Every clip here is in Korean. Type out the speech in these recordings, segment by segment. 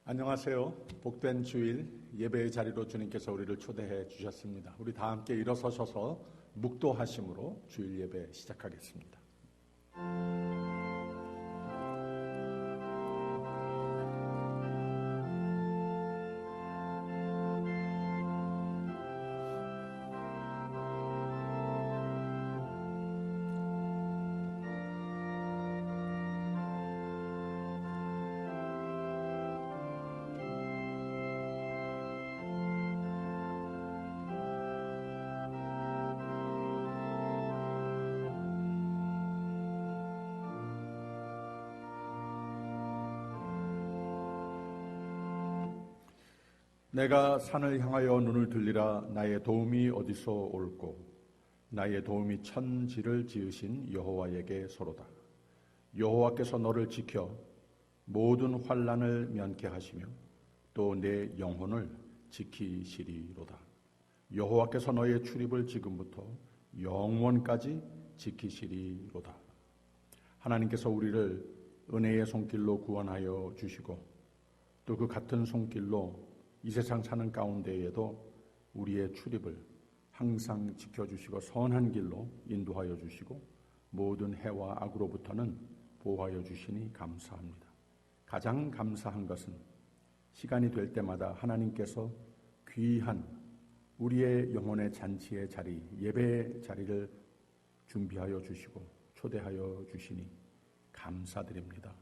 안녕하세요. 복된 주일 예배의 자리로 주님께서 우리를 초대해 주셨습니다. 우리 다 함께 일어서셔서 묵도하심으로 주일 예배 시작하겠습니다. 내가 산을 향하여 눈을 들리라. 나의 도움이 어디서 올꼬. 나의 도움이 천지를 지으신 여호와에게 서로다. 여호와께서 너를 지켜 모든 환난을 면케 하시며 또 내 영혼을 지키시리로다. 여호와께서 너의 출입을 지금부터 영원까지 지키시리로다. 하나님께서 우리를 은혜의 손길로 구원하여 주시고 또 그 같은 손길로 이 세상 사는 가운데에도 우리의 출입을 항상 지켜주시고 선한 길로 인도하여 주시고 모든 해와 악으로부터는 보호하여 주시니 감사합니다. 가장 감사한 것은 시간이 될 때마다 하나님께서 귀한 우리의 영혼의 잔치의 자리, 예배의 자리를 준비하여 주시고 초대하여 주시니 감사드립니다.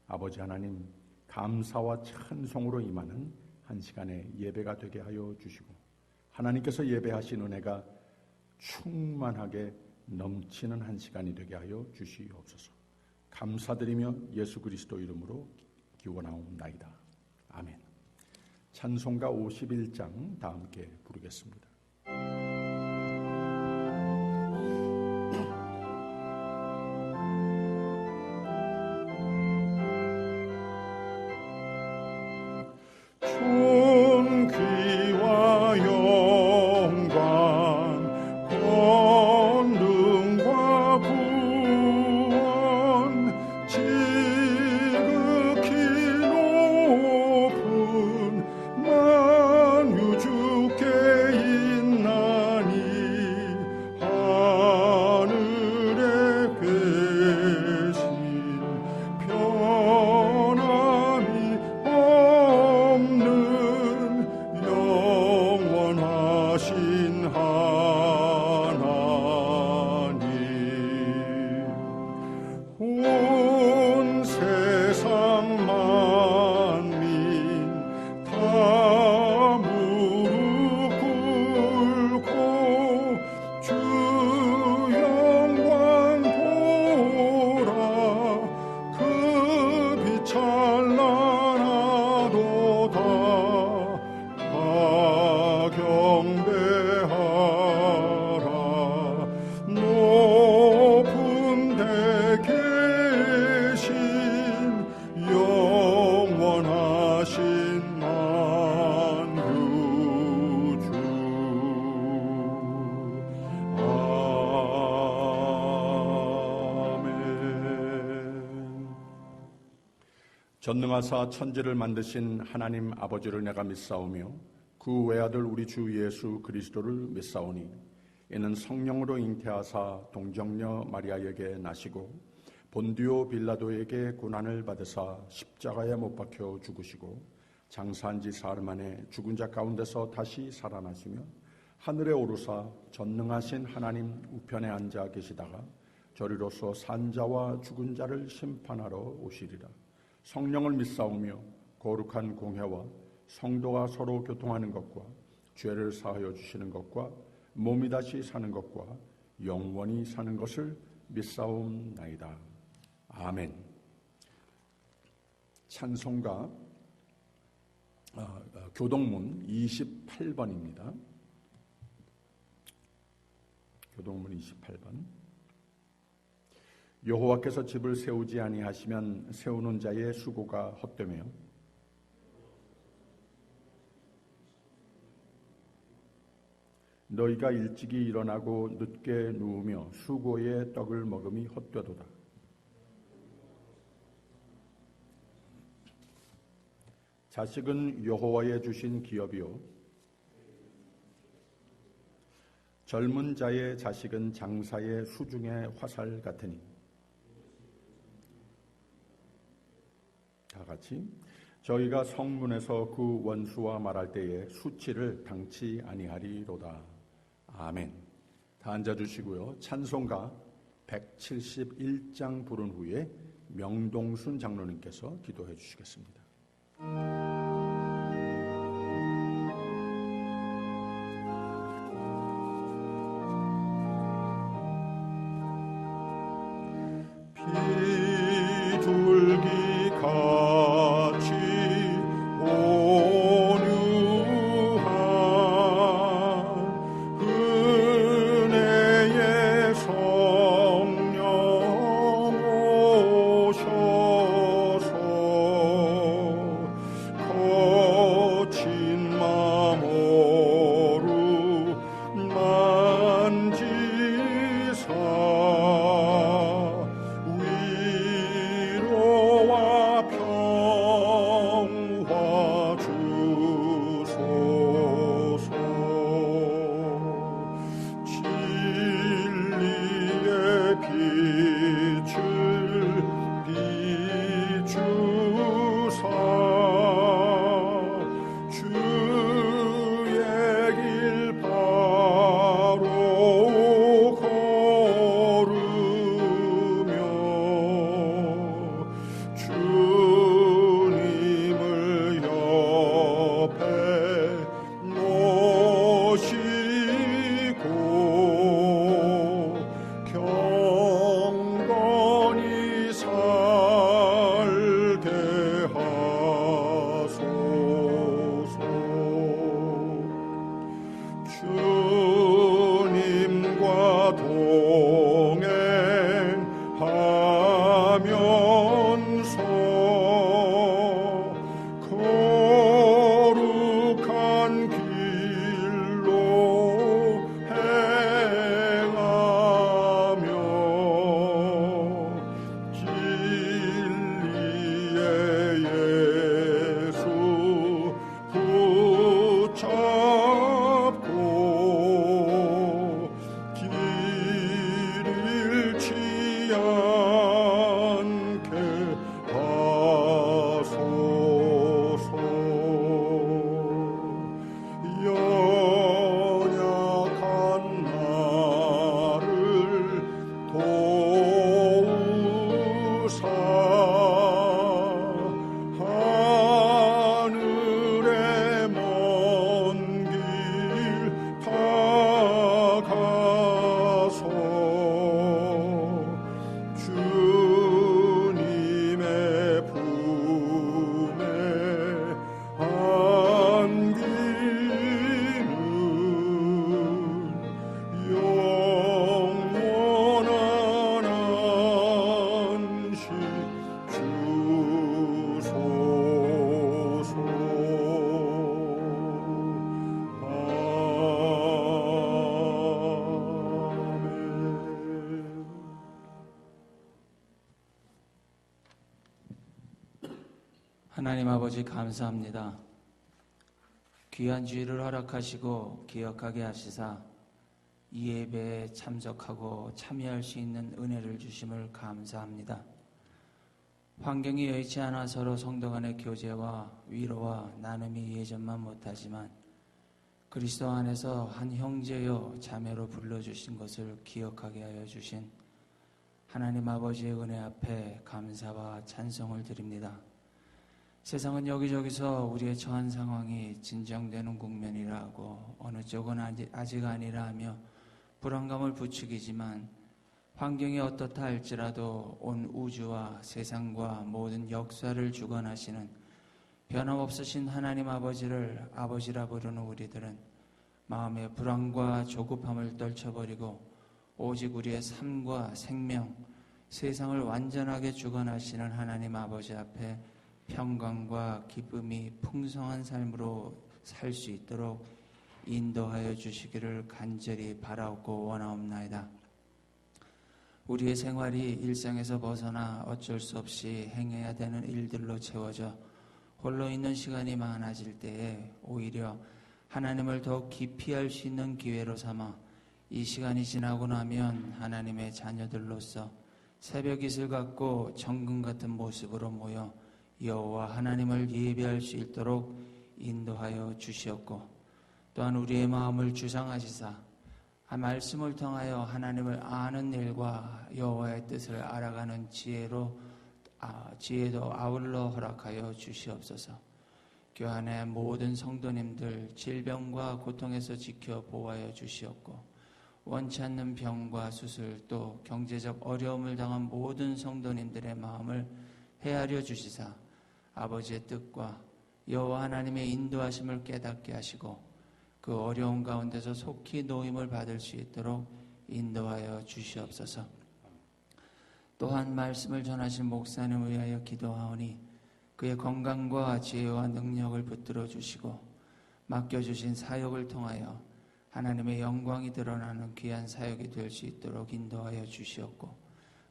아버지 하나님, 감사와 찬송으로 임하는 한 시간의 예배가 되게 하여 주시고 하나님께서 예배하신 은혜가 충만하게 넘치는 한 시간이 되게 하여 주시옵소서. 감사드리며 예수 그리스도 이름으로 기원하옵나이다. 아멘. 찬송가 51장 다 함께 부르겠습니다. 전능하사 천지를 만드신 하나님 아버지를 내가 믿사오며 그 외아들 우리 주 예수 그리스도를 믿사오니 이는 성령으로 잉태하사 동정녀 마리아에게 나시고 본디오 빌라도에게 고난을 받으사 십자가에 못 박혀 죽으시고 장사한 지 사흘 만에 죽은 자 가운데서 다시 살아나시며 하늘에 오르사 전능하신 하나님 우편에 앉아 계시다가 저리로서 산자와 죽은 자를 심판하러 오시리라. 성령을 믿사오며 거룩한 공회와 성도가 서로 교통하는 것과 죄를 사하여 주시는 것과 몸이 다시 사는 것과 영원히 사는 것을 믿사옵나이다. 아멘. 찬송가 교동문 28번입니다. 교동문 28번. 여호와께서 집을 세우지 아니하시면 세우는 자의 수고가 헛되며 너희가 일찍이 일어나고 늦게 누우며 수고의 떡을 먹음이 헛되도다. 자식은 여호와의 주신 기업이요 젊은 자의 자식은 장사의 수중의 화살 같으니. 다 같이 저희가 성문에서 그 원수와 말할 때에 수치를 당치 아니하리로다. 아멘. 다 앉아주시고요. 찬송가 171장 부른 후에 명동순 장로님께서 기도해 주시겠습니다. 하나님 아버지 감사합니다. 귀한 주일을 허락하시고 기억하게 하시사 이 예배에 참석하고 참여할 수 있는 은혜를 주심을 감사합니다. 환경이 여의치 않아 서로 성도 간의 교제와 위로와 나눔이 예전만 못하지만 그리스도 안에서 한 형제요 자매로 불러주신 것을 기억하게 하여 주신 하나님 아버지의 은혜 앞에 감사와 찬송을 드립니다. 세상은 여기저기서 우리의 처한 상황이 진정되는 국면이라고 어느 쪽은 아직 아니라 하며 불안감을 부추기지만 환경이 어떻다 할지라도 온 우주와 세상과 모든 역사를 주관하시는 변함없으신 하나님 아버지를 아버지라 부르는 우리들은 마음의 불안과 조급함을 떨쳐버리고 오직 우리의 삶과 생명, 세상을 완전하게 주관하시는 하나님 아버지 앞에 평강과 기쁨이 풍성한 삶으로 살 수 있도록 인도하여 주시기를 간절히 바라옵고 원하옵나이다. 우리의 생활이 일상에서 벗어나 어쩔 수 없이 행해야 되는 일들로 채워져 홀로 있는 시간이 많아질 때에 오히려 하나님을 더욱 깊이 알 수 있는 기회로 삼아 이 시간이 지나고 나면 하나님의 자녀들로서 새벽 이슬 같고 정금 같은 모습으로 모여 여호와 하나님을 예배할 수 있도록 인도하여 주시옵고, 또한 우리의 마음을 주장하시사 말씀을 통하여 하나님을 아는 일과 여호와의 뜻을 알아가는 지혜도 아울러 허락하여 주시옵소서. 교환의 모든 성도님들 질병과 고통에서 지켜 보호하여 주시옵고, 원치 않는 병과 수술 또 경제적 어려움을 당한 모든 성도님들의 마음을 헤아려 주시사 아버지의 뜻과 여호와 하나님의 인도하심을 깨닫게 하시고 그 어려운 가운데서 속히 노임을 받을 수 있도록 인도하여 주시옵소서. 또한 말씀을 전하신 목사님을 위하여 기도하오니 그의 건강과 지혜와 능력을 붙들어 주시고 맡겨주신 사역을 통하여 하나님의 영광이 드러나는 귀한 사역이 될 수 있도록 인도하여 주시옵고,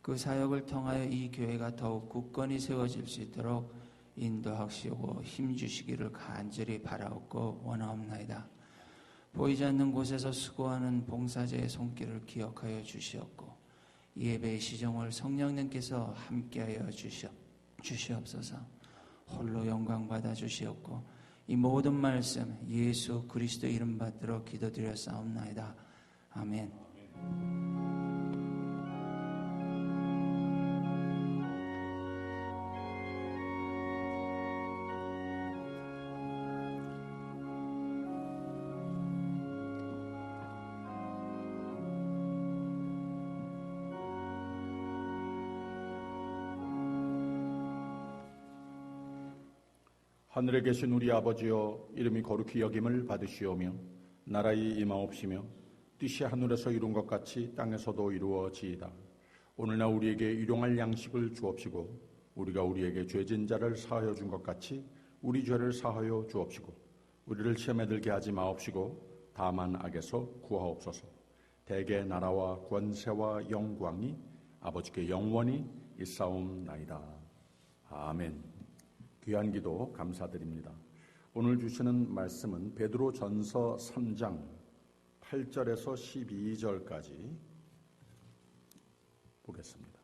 그 사역을 통하여 이 교회가 더욱 굳건히 세워질 수 있도록 인도하시고 힘주시기를 간절히 바라옵고 원하옵나이다. 보이지 않는 곳에서 수고하는 봉사자의 손길을 기억하여 주시옵고, 이 예배의 시정을 성령님께서 함께하여 주시옵소서. 홀로 영광 받아 주시옵고, 이 모든 말씀 예수 그리스도 이름 받들어 기도드렸사옵나이다. 아멘. 하늘에 계신 우리 아버지여, 이름이 거룩히 여김을 받으시오며 나라의 임하옵시며 뜻이 하늘에서 이룬 것 같이 땅에서도 이루어지이다. 오늘날 우리에게 일용할 양식을 주옵시고 우리가 우리에게 죄진 자를 사하여 준 것 같이 우리 죄를 사하여 주옵시고 우리를 시험에 들게 하지 마옵시고 다만 악에서 구하옵소서. 대개 나라와 권세와 영광이 아버지께 영원히 있사옵나이다. 아멘. 귀한 기도 감사드립니다. 오늘 주시는 말씀은 베드로 전서 3장 8절에서 12절까지 보겠습니다.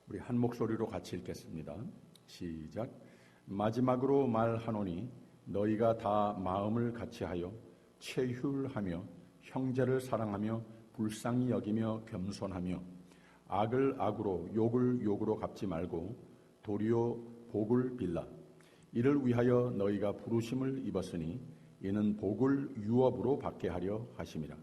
우리 한 목소리로 같이 읽겠습니다. 시작. 마지막으로 말하노니 너희가 다 마음을 같이하여 체휼하며 형제를 사랑하며 불쌍히 여기며 겸손하며 악을 악으로 욕을 욕으로 갚지 말고 도리어 복을 빌라. 이를 위하여 너희가 부르심을 입었으니 이는 복을 유업으로 받게 하려 하심이라.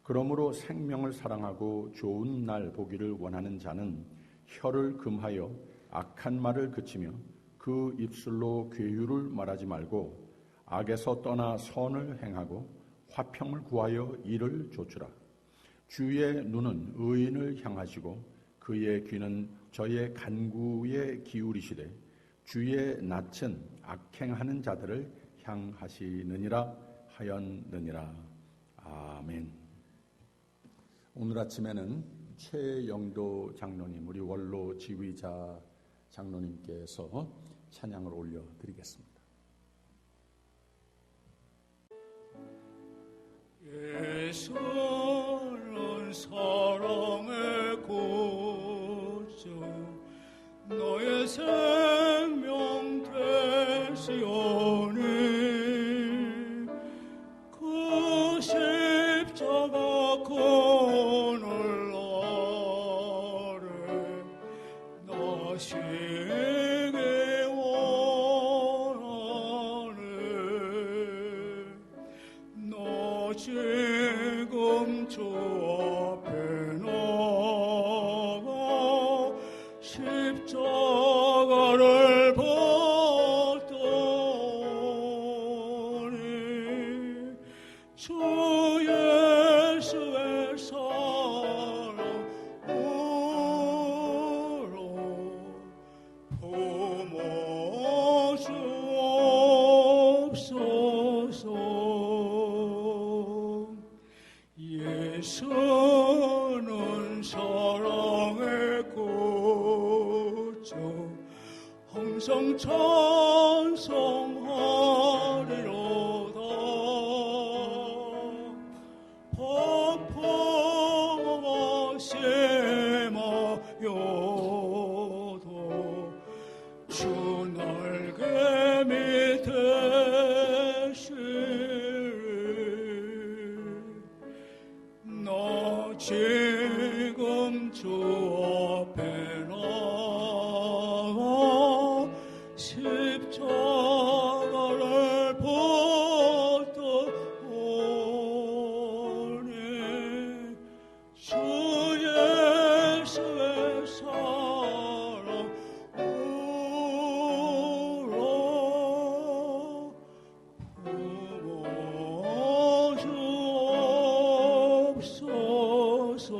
그러므로 생명을 사랑하고 좋은 날 보기를 원하는 자는 혀를 금하여 악한 말을 그치며 그 입술로 괴유를 말하지 말고 악에서 떠나 선을 행하고 화평을 구하여 이를 조추라. 주의 눈은 의인을 향하시고 그의 귀는 저의 간구에 기울이시되 주의 낯은 악행하는 자들을 향하시느니라 하였느니라. 아멘. 오늘 아침에는 최영도 장로님, 우리 원로 지휘자 장로님께서 찬양을 올려드리겠습니다. 예수는 사랑의 고조 너의 생명 되시오니 그 십자가 그늘 아래 나 쉬기 원하네. 너 지금 주 앞에 나가 십자가를 받더니 주 예수의 사랑으로 품어주옵소서. 예수는 찬송하리로다. 폭풍과 심하여도 주 날개 밑에 나 지금 주 앞에 나가 십자가를 붙들오니 주 예수의 사랑 울어 부어주옵소서.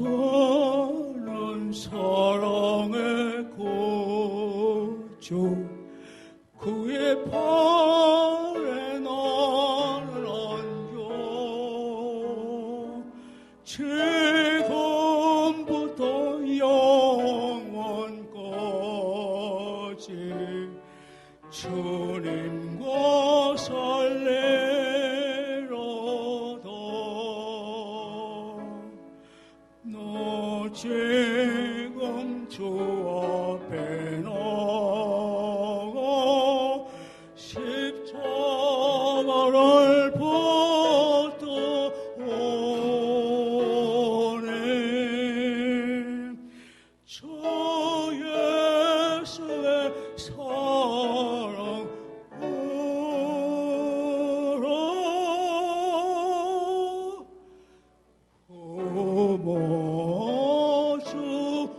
예수는 사랑의 구주 그의 팔에 나를 안겨 지금부터 영원까지 주님과 살리로다. 너 지금 주 앞에 나가 십자가를 붙들오니 주 예수의 사랑 울어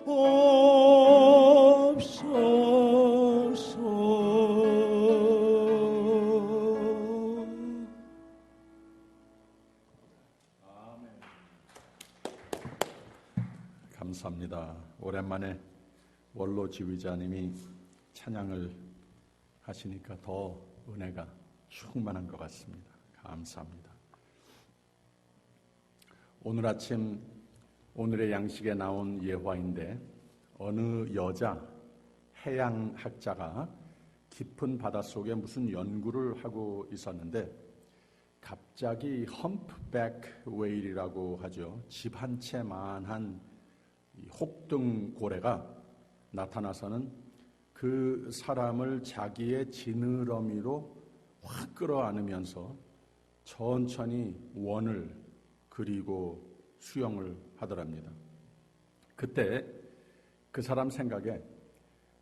부어주옵소서. 감사합니다. 오랜만에 원로 지휘자님이 찬양을 하시니까 더 은혜가 충만한 것 같습니다. 감사합니다. 오늘 아침 오늘의 양식에 나온 예화인데 어느 여자 해양학자가 깊은 바닷속에 무슨 연구를 하고 있었는데 갑자기 험프백 웨일이라고 하죠. 집 한 채만한 혹등 고래가 나타나서는 그 사람을 자기의 지느러미로 확 끌어안으면서 천천히 원을 그리고 수영을 하더랍니다. 그때 그 사람 생각에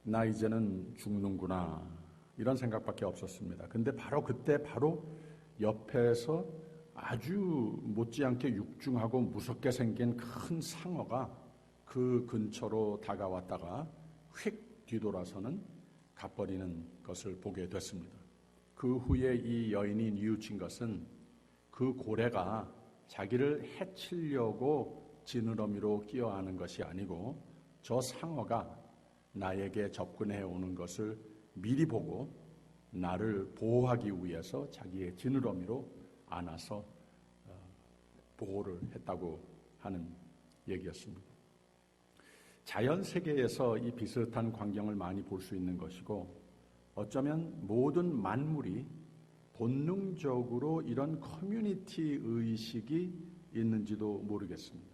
나 이제는 죽는구나 이런 생각밖에 없었습니다. 근데 바로 그때 바로 옆에서 아주 못지않게 육중하고 무섭게 생긴 큰 상어가 그 근처로 다가왔다가 휙 뒤돌아서는 가버리는 것을 보게 됐습니다. 그 후에 이 여인이 뉘우친 것은 그 고래가 자기를 해치려고 지느러미로 끼어안은 것이 아니고 저 상어가 나에게 접근해 오는 것을 미리 보고 나를 보호하기 위해서 자기의 지느러미로 안아서 보호를 했다고 하는 얘기였습니다. 자연 세계에서 이 비슷한 광경을 많이 볼 수 있는 것이고 어쩌면 모든 만물이 본능적으로 이런 커뮤니티 의식이 있는지도 모르겠습니다.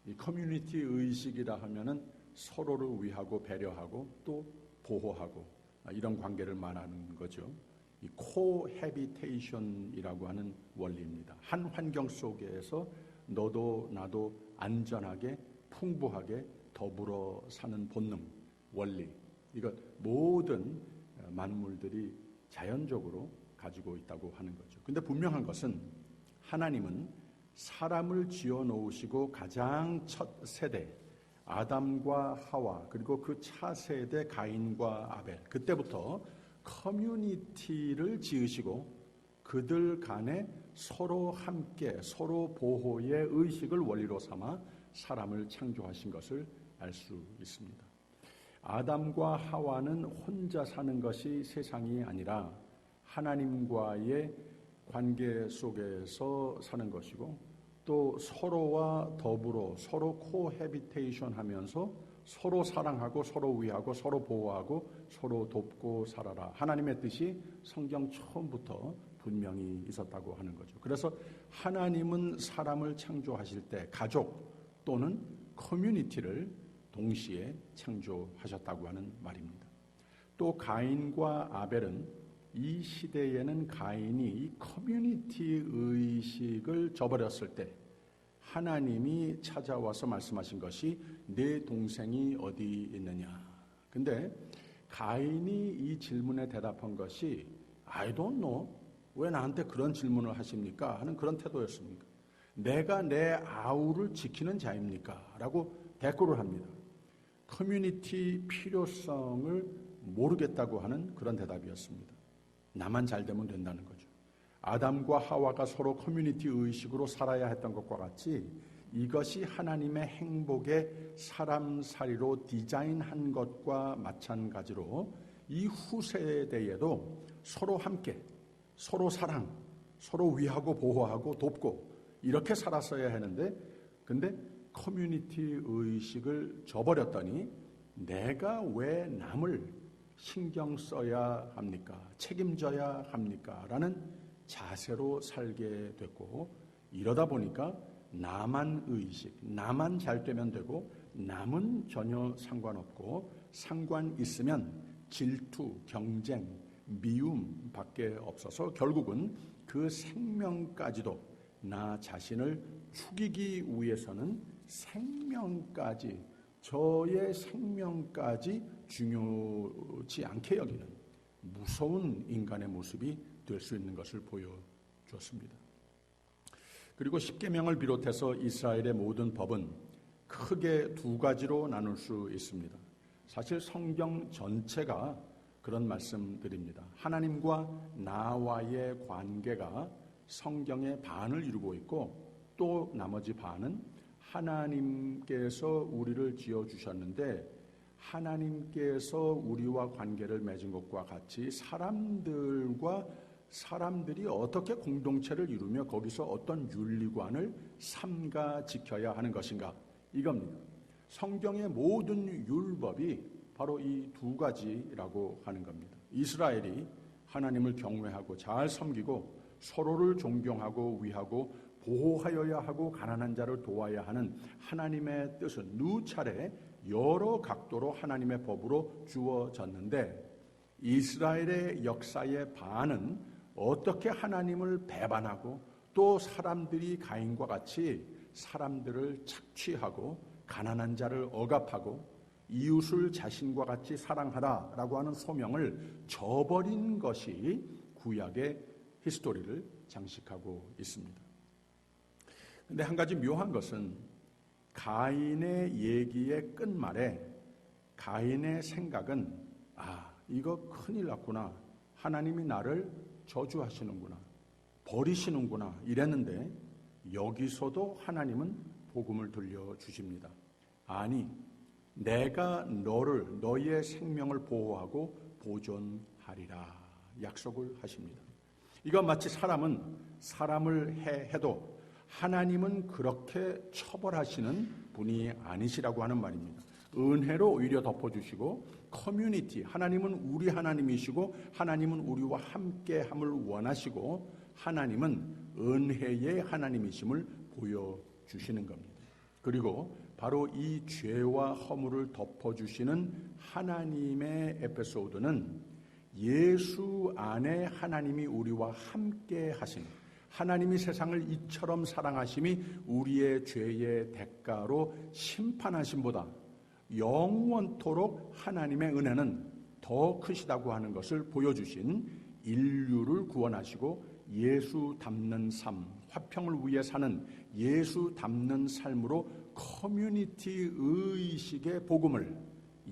이 커뮤니티 의식이라 하면은 서로를 위하고 배려하고 또 보호하고 이런 관계를 말하는 거죠. 이 코해비테이션이라고 하는 원리입니다. 한 환경 속에서 너도 나도 안전하게 풍부하게 더불어 사는 본능, 원리, 이것 모든 만물들이 자연적으로 가지고 있다고 하는 거죠. 근데 분명한 것은 하나님은 사람을 지어 놓으시고 가장 첫 세대 아담과 하와 그리고 그 차세대 가인과 아벨 그때부터 커뮤니티를 지으시고 그들 간에 서로 함께 서로 보호의 의식을 원리로 삼아 사람을 창조하신 것을 알 수 있습니다. 아담과 하와는 혼자 사는 것이 세상이 아니라 하나님과의 관계 속에서 사는 것이고, 또 서로와 더불어 서로 코해비테이션 하면서 서로 사랑하고 서로 위하고 서로 보호하고 서로 돕고 살아라. 하나님의 뜻이 성경 처음부터 분명히 있었다고 하는 거죠. 그래서 하나님은 사람을 창조하실 때 가족 또는 커뮤니티를 동시에 창조하셨다고 하는 말입니다. 또 가인과 아벨은 이 시대에는 가인이 이 커뮤니티 의식을 저버렸을 때 하나님이 찾아와서 말씀하신 것이 내 동생이 어디 있느냐. 근데 가인이 이 질문에 대답한 것이 I don't know. 왜 나한테 그런 질문을 하십니까? 하는 그런 태도였습니까? 내가 내 아우를 지키는 자입니까? 라고 대꾸를 합니다. 커뮤니티 필요성을 모르겠다고 하는 그런 대답이었습니다. 나만 잘 되면 된다는 거죠. 아담과 하와가 서로 커뮤니티 의식으로 살아야 했던 것과 같이 이것이 하나님의 행복의 사람살이로 디자인한 것과 마찬가지로 이 후세대에도 서로 함께, 서로 사랑, 서로 위하고 보호하고 돕고 이렇게 살았어야 하는데, 근데 커뮤니티 의식을 저버렸더니 내가 왜 남을 신경 써야 합니까? 책임져야 합니까? 라는 자세로 살게 됐고, 이러다 보니까 나만 의식, 나만 잘 되면 되고 남은 전혀 상관없고, 상관 있으면 질투, 경쟁, 미움 밖에 없어서 결국은 그 생명까지도 나 자신을 죽이기 위해서는 생명까지, 저의 생명까지 중요치 않게 여기는 무서운 인간의 모습이 될 수 있는 것을 보여주었습니다. 그리고 십계명을 비롯해서 이스라엘의 모든 법은 크게 두 가지로 나눌 수 있습니다. 사실 성경 전체가 그런 말씀드립니다. 하나님과 나와의 관계가 성경의 반을 이루고 있고, 또 나머지 반은 하나님께서 우리를 지어주셨는데 하나님께서 우리와 관계를 맺은 것과 같이 사람들이 어떻게 공동체를 이루며 거기서 어떤 윤리관을 삼가 지켜야 하는 것인가, 이겁니다. 성경의 모든 율법이 바로 이 두 가지라고 하는 겁니다. 이스라엘이 하나님을 경외하고 잘 섬기고 서로를 존경하고 위하고 보호하여야 하고 가난한 자를 도와야 하는 하나님의 뜻은 누차례 여러 각도로 하나님의 법으로 주어졌는데, 이스라엘의 역사의 반은 어떻게 하나님을 배반하고 또 사람들이 가인과 같이 사람들을 착취하고 가난한 자를 억압하고 이웃을 자신과 같이 사랑하라라고 하는 소명을 저버린 것이 구약의 히스토리를 장식하고 있습니다. 그런데 한 가지 묘한 것은 가인의 얘기의 끝말에 가인의 생각은 이거 큰일 났구나, 하나님이 나를 저주하시는구나, 버리시는구나 이랬는데, 여기서도 하나님은 복음을 들려주십니다. 아니, 내가 너의 생명을 보호하고 보존하리라 약속을 하십니다. 이건 마치 사람은 사람을 해도 하나님은 그렇게 처벌하시는 분이 아니시라고 하는 말입니다. 은혜로 오히려 덮어주시고, 커뮤니티, 하나님은 우리 하나님이시고 하나님은 우리와 함께함을 원하시고 하나님은 은혜의 하나님이심을 보여주시는 겁니다. 그리고 바로 이 죄와 허물을 덮어주시는 하나님의 에피소드는 예수 안에 하나님이 우리와 함께 하신, 하나님이 세상을 이처럼 사랑하심이 우리의 죄의 대가로 심판하심보다 영원토록 하나님의 은혜는 더 크시다고 하는 것을 보여주신, 인류를 구원하시고 예수 닮는 삶, 화평을 위해 사는 예수 닮는 삶으로 커뮤니티 의식의 복음을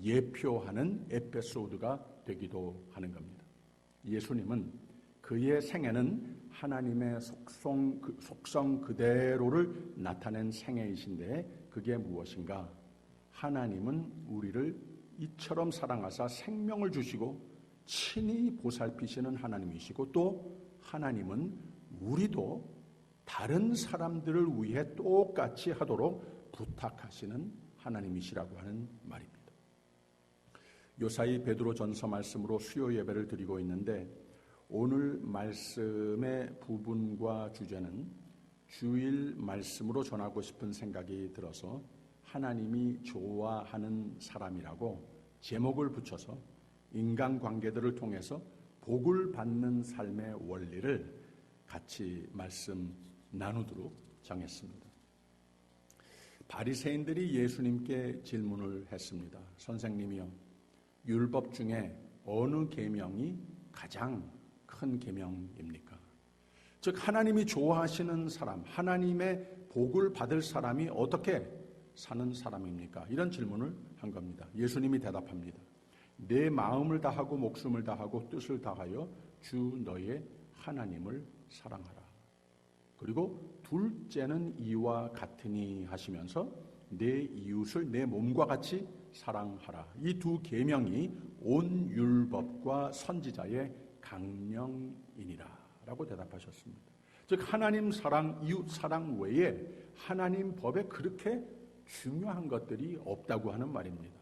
예표하는 에피소드가 되기도 하는 겁니다. 예수님은 그의 생애는 하나님의 속성 그대로를 나타낸 생애이신데 그게 무엇인가? 하나님은 우리를 이처럼 사랑하사 생명을 주시고 친히 보살피시는 하나님이시고 또 하나님은 우리도 다른 사람들을 위해 똑같이 하도록 부탁하시는 하나님이시라고 하는 말입니다. 요사이 베드로 전서 말씀으로 수요 예배를 드리고 있는데 오늘 말씀의 부분과 주제는 주일 말씀으로 전하고 싶은 생각이 들어서 하나님이 좋아하는 사람이라고 제목을 붙여서 인간관계들을 통해서 복을 받는 삶의 원리를 같이 말씀 나누도록 정했습니다. 바리새인들이 예수님께 질문을 했습니다. 선생님이요, 율법 중에 어느 계명이 가장 큰 계명입니까? 즉 하나님이 좋아하시는 사람, 하나님의 복을 받을 사람이 어떻게 사는 사람입니까? 이런 질문을 한 겁니다. 예수님이 대답합니다. 내 마음을 다하고 목숨을 다하고 뜻을 다하여 주 너의 하나님을 사랑하라. 그리고 둘째는 이와 같으니 하시면서 내 이웃을 내 몸과 같이 사랑하라. 이 두 계명이 온 율법과 선지자의 강령이니라 라고 대답하셨습니다. 즉 하나님 사랑, 이웃 사랑 외에 하나님 법에 그렇게 중요한 것들이 없다고 하는 말입니다.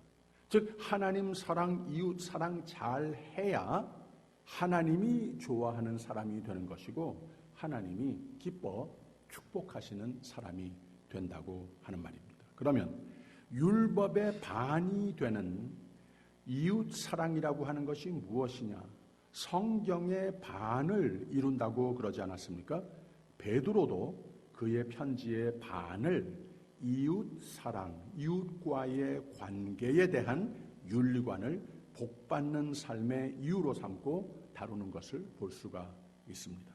즉 하나님 사랑, 이웃 사랑 잘 해야 하나님이 좋아하는 사람이 되는 것이고 하나님이 기뻐 축복하시는 사람이 된다고 하는 말입니다. 그러면 율법의 반이 되는 이웃 사랑이라고 하는 것이 무엇이냐? 성경의 반을 이룬다고 그러지 않았습니까? 베드로도 그의 편지의 반을 이웃 사랑, 이웃과의 관계에 대한 윤리관을 복받는 삶의 이유로 삼고 다루는 것을 볼 수가 있습니다.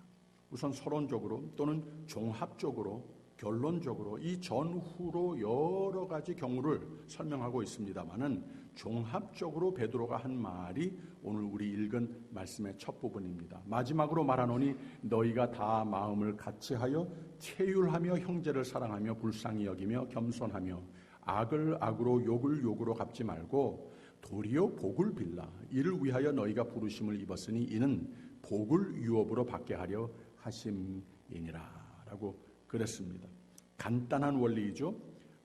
우선 서론적으로 또는 종합적으로 결론적으로 이 전후로 여러 가지 경우를 설명하고 있습니다만은 종합적으로 베드로가 한 말이 오늘 우리 읽은 말씀의 첫 부분입니다. 마지막으로 말하노니 너희가 다 마음을 같이하여 체휼하며 형제를 사랑하며 불쌍히 여기며 겸손하며 악을 악으로 욕을 욕으로 갚지 말고 도리어 복을 빌라. 이를 위하여 너희가 부르심을 입었으니 이는 복을 유업으로 받게 하려 하심이니라 라고 그랬습니다. 간단한 원리이죠.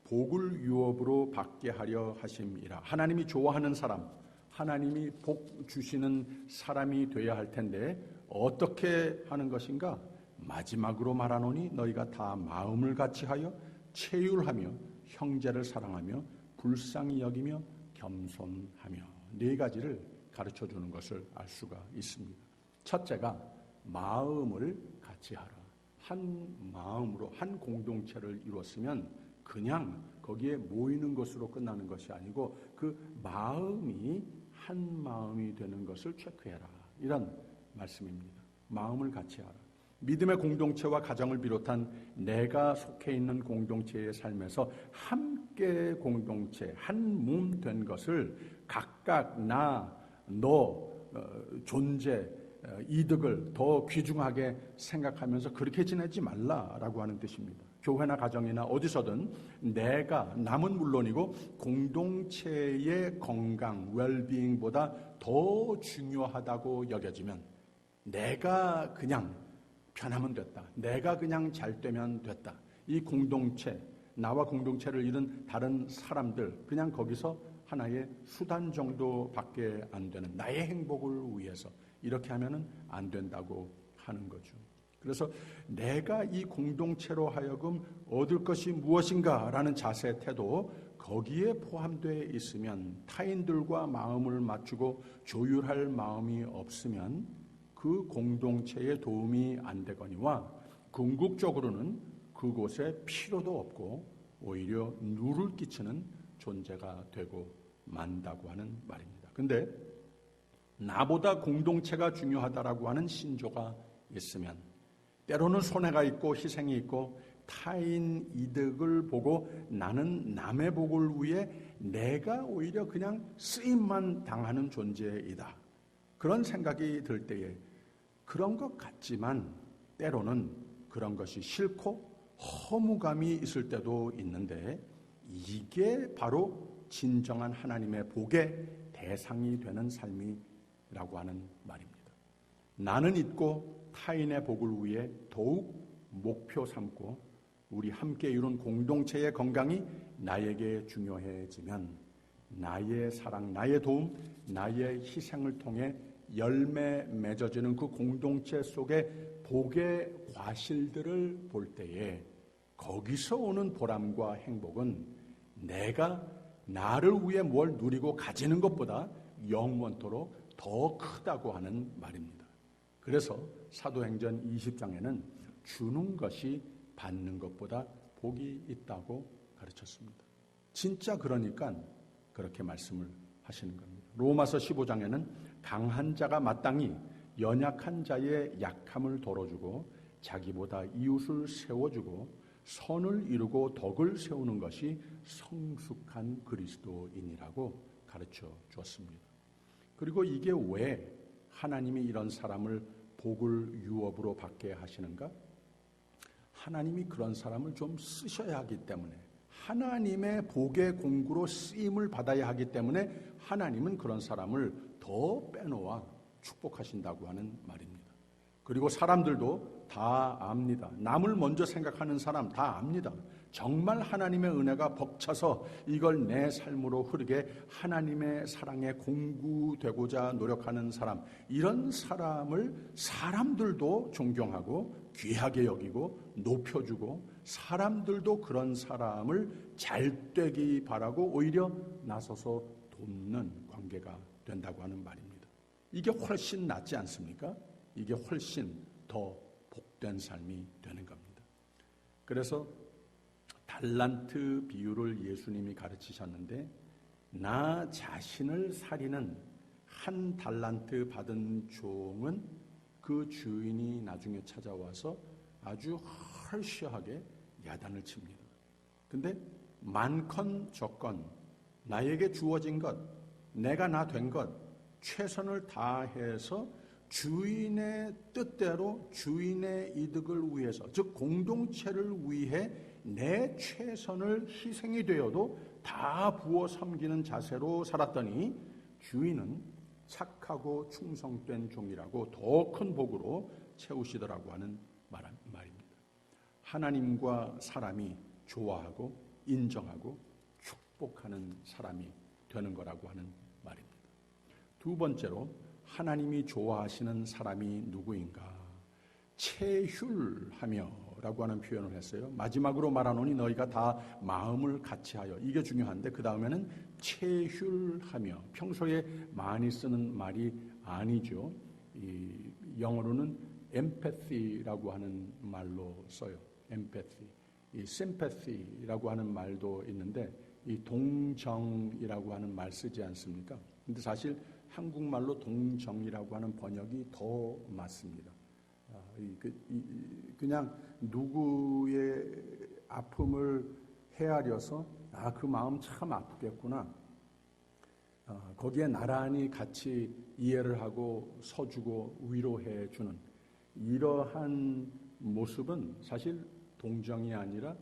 복을 유업으로 받게 하려 하심이라. 하나님이 좋아하는 사람, 하나님이 복 주시는 사람이 되어야 할 텐데 어떻게 하는 것인가? 마지막으로 말하노니 너희가 다 마음을 같이하여 체휼하며 형제를 사랑하며 불쌍히 여기며 겸손하며 네 가지를 가르쳐주는 것을 알 수가 있습니다. 첫째가 마음을 같이하라. 한 마음으로 한 공동체를 이뤘으면 그냥 거기에 모이는 것으로 끝나는 것이 아니고 그 마음이 한 마음이 되는 것을 체크해라. 이런 말씀입니다. 마음을 같이하라. 믿음의 공동체와 가정을 비롯한 내가 속해 있는 공동체의 삶에서 함께 공동체, 한 몸 된 것을 각각 나, 너, 존재, 이득을 더 귀중하게 생각하면서 그렇게 지내지 말라라고 하는 뜻입니다. 교회나 가정이나 어디서든 내가, 남은 물론이고 공동체의 건강, 웰비잉보다 더 중요하다고 여겨지면 내가 그냥 편하면 됐다. 내가 그냥 잘 되면 됐다. 이 공동체, 나와 공동체를 이룬 다른 사람들 그냥 거기서 하나의 수단 정도밖에 안 되는 나의 행복을 위해서 이렇게 하면은 안 된다고 하는 거죠. 그래서 내가 이 공동체로 하여금 얻을 것이 무엇인가라는 자세, 태도 거기에 포함되어 있으면 타인들과 마음을 맞추고 조율할 마음이 없으면 그 공동체에 도움이 안 되거니와 궁극적으로는 그곳에 필요도 없고 오히려 누를 끼치는 존재가 되고 만다고 하는 말입니다. 근데 나보다 공동체가 중요하다라고 하는 신조가 있으면 때로는 손해가 있고 희생이 있고 타인 이득을 보고 나는 남의 복을 위해 내가 오히려 그냥 쓰임만 당하는 존재이다. 그런 생각이 들 때에 그런 것 같지만 때로는 그런 것이 싫고 허무감이 있을 때도 있는데 이게 바로 진정한 하나님의 복의 대상이 되는 삶이라고 하는 말입니다. 나는 잊고 타인의 복을 위해 더욱 목표 삼고 우리 함께 이룬 공동체의 건강이 나에게 중요해지면 나의 사랑, 나의 도움, 나의 희생을 통해 열매 맺어지는 그 공동체 속에 복의 과실들을 볼 때에 거기서 오는 보람과 행복은 내가 나를 위해 뭘 누리고 가지는 것보다 영원토록 더 크다고 하는 말입니다. 그래서 사도행전 20장에는 주는 것이 받는 것보다 복이 있다고 가르쳤습니다. 진짜 그러니까 그렇게 말씀을 하시는 겁니다. 로마서 15장에는 강한 자가 마땅히 연약한 자의 약함을 덜어주고 자기보다 이웃을 세워주고 선을 이루고 덕을 세우는 것이 성숙한 그리스도인이라고 가르쳐 주었습니다. 그리고 이게 왜 하나님이 이런 사람을 복을 유업으로 받게 하시는가? 하나님이 그런 사람을 좀 쓰셔야 하기 때문에 하나님의 복의 공구로 쓰임을 받아야 하기 때문에 하나님은 그런 사람을 더 빼놓아 축복하신다고 하는 말입니다. 그리고 사람들도 다 압니다. 남을 먼저 생각하는 사람 다 압니다. 정말 하나님의 은혜가 벅차서 이걸 내 삶으로 흐르게 하나님의 사랑에 공구되고자 노력하는 사람, 이런 사람을 사람들도 존경하고 귀하게 여기고 높여주고 사람들도 그런 사람을 잘 되기 바라고 오히려 나서서 돕는 관계가 된다고 하는 말입니다. 이게 훨씬 낫지 않습니까? 이게 훨씬 더 복된 삶이 되는 겁니다. 그래서 달란트 비유를 예수님이 가르치셨는데 나 자신을 살리는 한 달란트 받은 종은 그 주인이 나중에 찾아와서 아주 헐시하게 야단을 칩니다. 근데 많건 적건 나에게 주어진 것, 내가 나 된 것, 최선을 다해서 주인의 뜻대로 주인의 이득을 위해서, 즉 공동체를 위해 내 최선을 희생이 되어도 다 부어 섬기는 자세로 살았더니 주인은 착하고 충성된 종이라고 더 큰 복으로 채우시더라고 하는 말입니다. 하나님과 사람이 좋아하고 인정하고 축복하는 사람이 되는 거라고 하는 말입니다. 두 번째로 하나님이 좋아하시는 사람이 누구인가? 체휼하며 라고 하는 표현을 했어요. 마지막으로 말하노니 너희가 다 마음을 같이하여, 이게 중요한데 그 다음에는 체휼하며, 평소에 많이 쓰는 말이 아니죠. 이 영어로는 empathy라고 하는 말로 써요. empathy. 이 sympathy라고 하는 말도 있는데 이 동정이라고 하는 말 쓰지 않습니까? 근데 사실 한국말로 동정이라고 하는 번역이 더 맞습니다. 그냥 누구의 아픔을 헤아려서 그 마음 참 아프겠구나. 거기에 나란히 같이 이해를 하고 서주고 위로해 주는 이러한 모습은 사실 동정이 아니라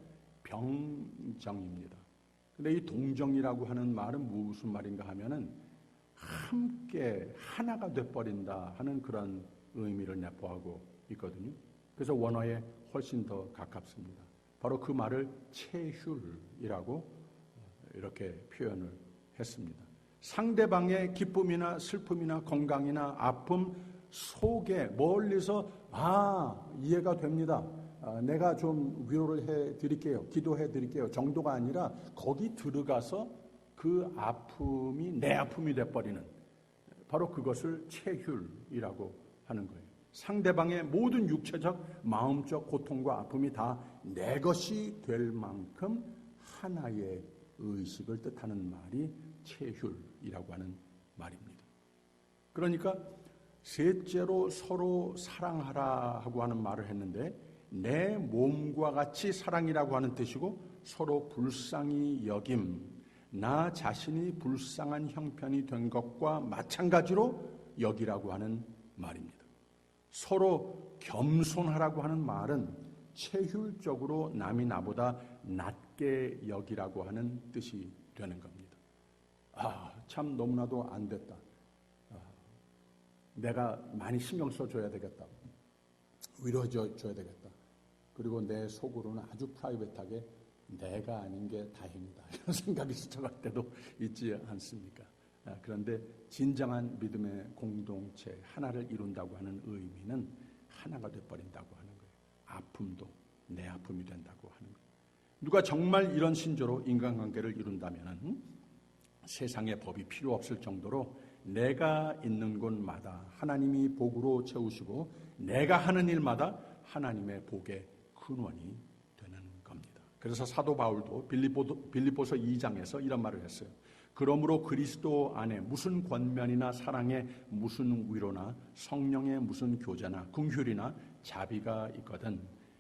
병정입니다. 근데 이 동정이라고 하는 말은 무슨 말인가 하면은 함께 하나가 돼버린다 하는 그런 의미를 내포하고 있거든요. 그래서 원어에 훨씬 더 가깝습니다. 바로 그 말을 체휼이라고 이렇게 표현을 했습니다. 상대방의 기쁨이나 슬픔이나 건강이나 아픔 속에 멀리서 이해가 됩니다. 내가 좀 위로를 해드릴게요. 기도해드릴게요. 정도가 아니라 거기 들어가서 그 아픔이 내 아픔이 돼버리는, 바로 그것을 체휼이라고 하는 거예요. 상대방의 모든 육체적, 마음적 고통과 아픔이 다 내 것이 될 만큼 하나의 의식을 뜻하는 말이 체휼이라고 하는 말입니다. 그러니까 셋째로 서로 사랑하라 하고 하는 말을 했는데 내 몸과 같이 사랑이라고 하는 뜻이고 서로 불쌍히 여김, 나 자신이 불쌍한 형편이 된 것과 마찬가지로 여기라고 하는 말입니다. 서로 겸손하라고 하는 말은 체휼적으로 남이 나보다 낮게 여기라고 하는 뜻이 되는 겁니다. 참 너무나도 안 됐다. 내가 많이 신경 써줘야 되겠다. 위로해줘야 되겠다. 그리고 내 속으로는 아주 프라이빗하게 내가 아닌 게 다행이다. 이런 생각이 스쳐갈 때도 있지 않습니까? 그런데 진정한 믿음의 공동체, 하나를 이룬다고 하는 의미는 하나가 돼버린다고 하는 거예요. 아픔도 내 아픔이 된다고 하는 거예요. 누가 정말 이런 신조로 인간관계를 이룬다면 세상에 법이 필요 없을 정도로 내가 있는 곳마다 하나님이 복으로 채우시고 내가 하는 일마다 하나님의 복의 근원이 되는 겁니다. 그래서 사도 바울도 빌립보서 2장에서 이런 말을 했어요. 그러므로 그리스도 안에 무슨 권면이나 사랑에 무슨 위로나 성령의 무슨 교제나 긍휼이나 자비가 있거든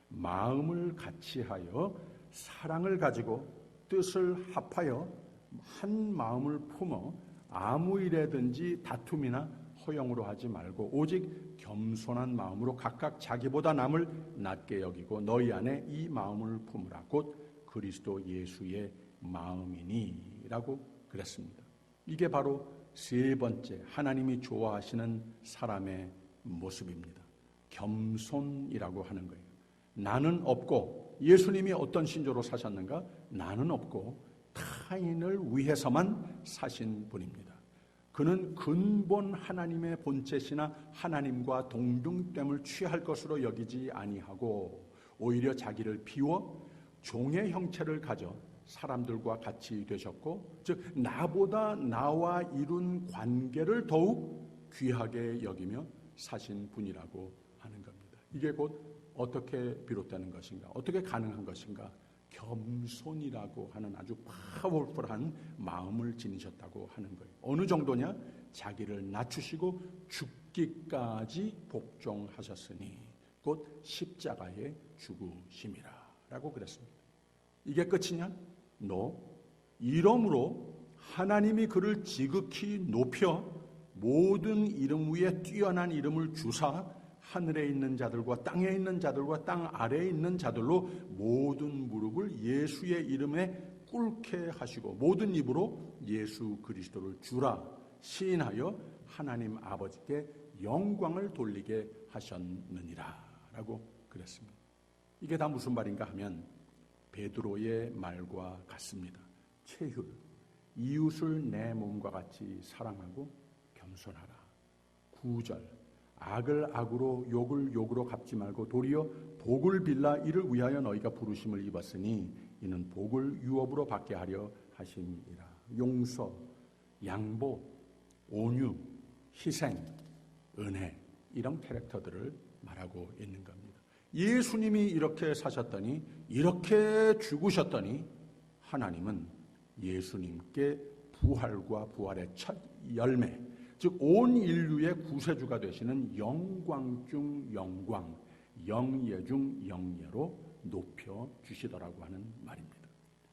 마음을 같이하여 사랑을 가지고 뜻을 합하여 한 마음을 품어 아무 일에든지 다툼이나 허영으로 하지 말고 오직 겸손한 마음으로 각각 자기보다 남을 낮게 여기고 너희 안에 이 마음을 품으라 곧 그리스도 예수의 마음이니 라고 그랬습니다. 이게 바로 세 번째 하나님이 좋아하시는 사람의 모습입니다. 겸손이라고 하는 거예요. 나는 없고 예수님이 어떤 신조로 사셨는가? 나는 없고 타인을 위해서만 사신 분입니다. 그는 근본 하나님의 본체시나 하나님과 동등됨을 취할 것으로 여기지 아니하고 오히려 자기를 비워 종의 형체를 가져 사람들과 같이 되셨고 즉 나보다 나와 이룬 관계를 더욱 귀하게 여기며 사신 분이라고 하는 겁니다. 이게 곧 어떻게 비롯되는 것인가? 어떻게 가능한 것인가? 겸손이라고 하는 아주 파워풀한 마음을 지니셨다고 하는 거예요. 어느 정도냐? 자기를 낮추시고 죽기까지 복종하셨으니 곧 십자가에 죽으심이라 라고 그랬습니다. 이게 끝이냐? 이러므로 하나님이 그를 지극히 높여 모든 이름 위에 뛰어난 이름을 주사 하늘에 있는 자들과 땅에 있는 자들과 땅 아래에 있는 자들로 모든 무릎을 예수의 이름에 꿇게 하시고 모든 입으로 예수 그리스도를 주라 시인하여 하나님 아버지께 영광을 돌리게 하셨느니라 라고 그랬습니다. 이게 다 무슨 말인가 하면 베드로의 말과 같습니다. 체휼, 이웃을 내 몸과 같이 사랑하고 겸손하라. 9절, 악을 악으로 욕을 욕으로 갚지 말고 도리어 복을 빌라 이를 위하여 너희가 부르심을 입었으니 이는 복을 유업으로 받게 하려 하심이라. 용서, 양보, 온유, 희생, 은혜 이런 캐릭터들을 말하고 있는 겁니다. 예수님이 이렇게 사셨더니 이렇게 죽으셨더니 하나님은 예수님께 부활과 부활의 첫 열매 즉 온 인류의 구세주가 되시는 영광 중 영광, 영예 중 영예로 높여주시더라고 하는 말입니다.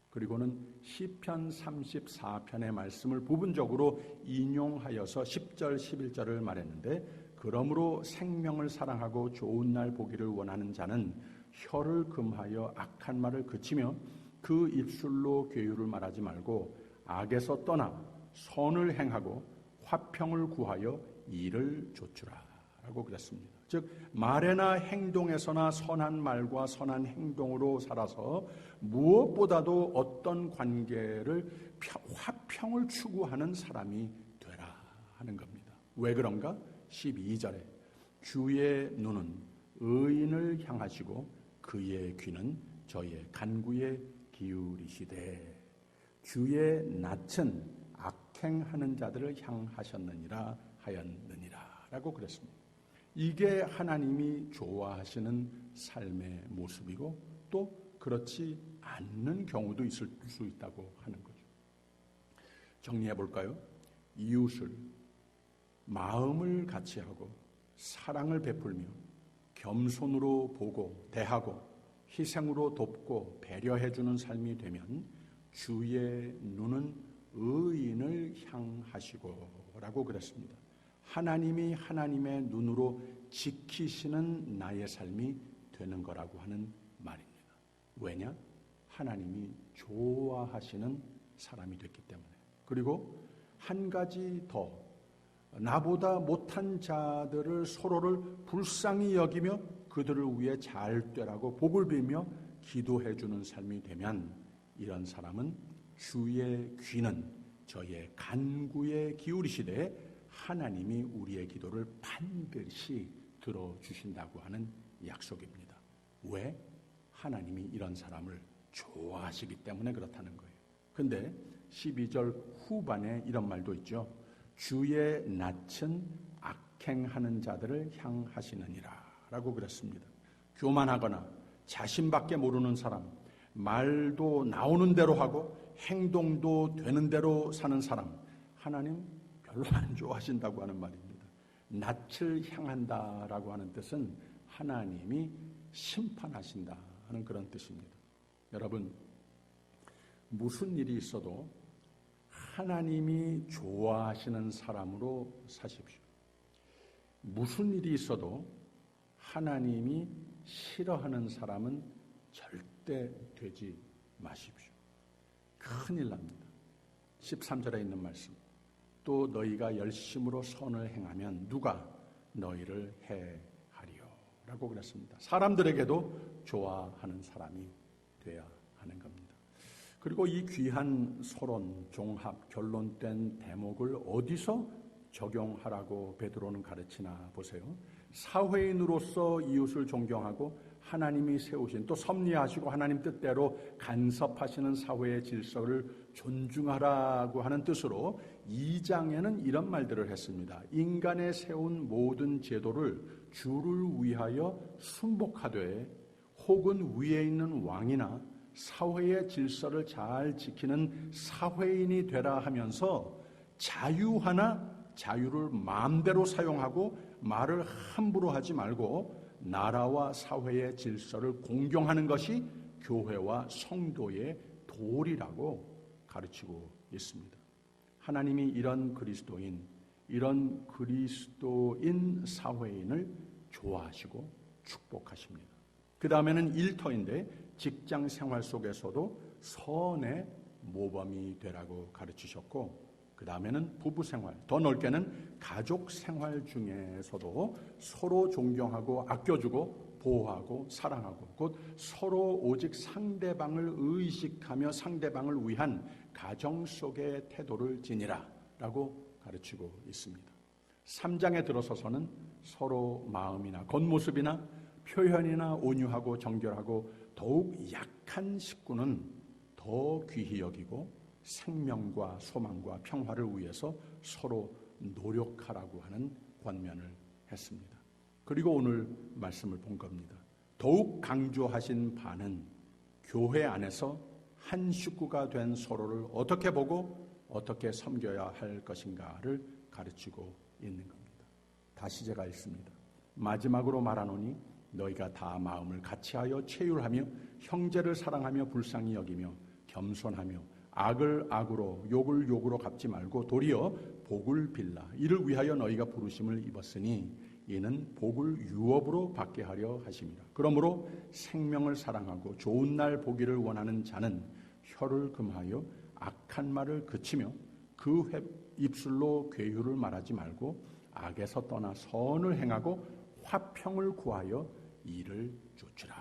그리고는 시편 34편의 말씀을 부분적으로 인용하여서 10절, 11절을 말했는데 그러므로 생명을 사랑하고 좋은 날 보기를 원하는 자는 혀를 금하여 악한 말을 그치며 그 입술로 괴유를 말하지 말고 악에서 떠나 선을 행하고 화평을 구하여 이를 조추라 라고 그랬습니다. 즉 말에나 행동에서나 선한 말과 선한 행동으로 살아서 무엇보다도 어떤 관계를 화평을 추구하는 사람이 되라 하는 겁니다. 왜 그런가? 12절에 주의 눈은 의인을 향하시고 그의 귀는 저의 간구에 기울이시되 주의 낯은 악행하는 자들을 향하셨느니라 하였느니라 라고 그랬습니다. 이게 하나님이 좋아하시는 삶의 모습이고 또 그렇지 않는 경우도 있을 수 있다고 하는 거죠. 정리해 볼까요? 이웃을 마음을 같이 하고 사랑을 베풀며 겸손으로 보고 대하고 희생으로 돕고 배려해 주는 삶이 되면 주의 눈은 의인을 향하시고 라고 그랬습니다. 하나님이 하나님의 눈으로 지키시는 나의 삶이 되는 거라고 하는 말입니다. 왜냐? 하나님이 좋아하시는 사람이 됐기 때문에. 그리고 한 가지 더, 나보다 못한 자들을 서로를 불쌍히 여기며 그들을 위해 잘 되라고 복을 빌며 기도해 주는 삶이 되면 이런 사람은 주의 귀는 저의 간구에 기울이시되 하나님이 우리의 기도를 반드시 들어주신다고 하는 약속입니다. 왜? 하나님이 이런 사람을 좋아하시기 때문에 그렇다는 거예요. 근데 12절 후반에 이런 말도 있죠. 주의 낯은 악행하는 자들을 향하시느니라 라고 그랬습니다. 교만하거나 자신밖에 모르는 사람, 말도 나오는 대로 하고 행동도 되는 대로 사는 사람, 하나님 별로 안 좋아하신다고 하는 말입니다. 낯을 향한다라고 하는 뜻은 하나님이 심판하신다 하는 그런 뜻입니다. 여러분, 무슨 일이 있어도 하나님이 좋아하시는 사람으로 사십시오. 무슨 일이 있어도 하나님이 싫어하는 사람은 절대 되지 마십시오. 큰일 납니다. 13절에 있는 말씀. 또 너희가 열심으로 선을 행하면 누가 너희를 해하리요 라고 그랬습니다. 사람들에게도 좋아하는 사람이 돼야 하는 겁니다. 그리고 이 귀한 서론, 종합, 결론된 대목을 어디서 적용하라고 베드로는 가르치나 보세요. 사회인으로서 이웃을 존경하고 하나님이 세우신, 또 섭리하시고 하나님 뜻대로 간섭하시는 사회의 질서를 존중하라고 하는 뜻으로 2장에는 이런 말들을 했습니다. 인간의 세운 모든 제도를 주를 위하여 순복하되 혹은 위에 있는 왕이나 사회의 질서를 잘 지키는 사회인이 되라 하면서 자유하나 자유를 마음대로 사용하고 말을 함부로 하지 말고 나라와 사회의 질서를 공경하는 것이 교회와 성도의 도리라고 가르치고 있습니다. 하나님이 이런 그리스도인 사회인을 좋아하시고 축복하십니다. 그 다음에는 일터인데 직장 생활 속에서도 선의 모범이 되라고 가르치셨고, 그 다음에는 부부 생활, 더 넓게는 가족 생활 중에서도 서로 존경하고 아껴주고 보호하고 사랑하고 곧 서로 오직 상대방을 의식하며 상대방을 위한 가정 속의 태도를 지니라 라고 가르치고 있습니다. 3장에 들어서서는 서로 마음이나 겉모습이나 표현이나 온유하고 정결하고 더욱 약한 식구는 더 귀히 여기고 생명과 소망과 평화를 위해서 서로 노력하라고 하는 권면을 했습니다. 그리고 오늘 말씀을 본 겁니다. 더욱 강조하신 바는 교회 안에서 한 식구가 된 서로를 어떻게 보고 어떻게 섬겨야 할 것인가를 가르치고 있는 겁니다. 다시 제가 읽습니다. 마지막으로 말하노니 너희가 다 마음을 같이하여 체휼하며 형제를 사랑하며 불쌍히 여기며 겸손하며 악을 악으로 욕을 욕으로 갚지 말고 도리어 복을 빌라. 이를 위하여 너희가 부르심을 입었으니 이는 복을 유업으로 받게 하려 하심이라. 그러므로 생명을 사랑하고 좋은 날 보기를 원하는 자는 혀를 금하여 악한 말을 그치며 그 입술로 괴유를 말하지 말고 악에서 떠나 선을 행하고 화평을 구하여 이를 좇으라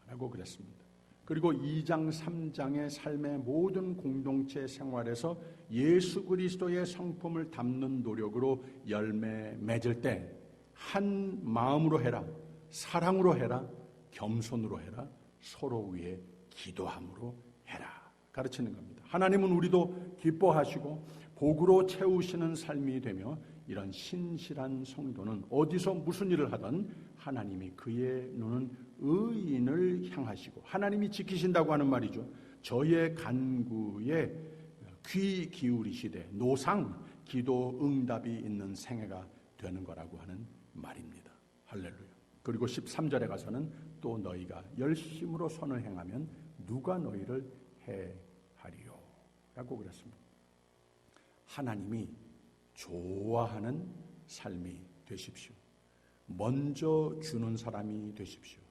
라고 그랬습니다. 그리고 2장 3장의 삶의 모든 공동체 생활에서 예수 그리스도의 성품을 담는 노력으로 열매 맺을 때 한 마음으로 해라, 사랑으로 해라, 겸손으로 해라, 서로 위해 기도함으로 해라 가르치는 겁니다. 하나님은 우리도 기뻐하시고 복으로 채우시는 삶이 되며 이런 신실한 성도는 어디서 무슨 일을 하든 하나님이 그의 눈은 의인을 향하시고 하나님이 지키신다고 하는 말이죠. 저의 간구에 귀 기울이시되 노상 기도 응답이 있는 생애가 되는 거라고 하는 말입니다. 할렐루야. 그리고 13절에 가서는 또 너희가 열심으로 선을 행하면 누가 너희를 해하리요 라고 그랬습니다. 하나님이 좋아하는 삶이 되십시오. 먼저 주는 사람이 되십시오.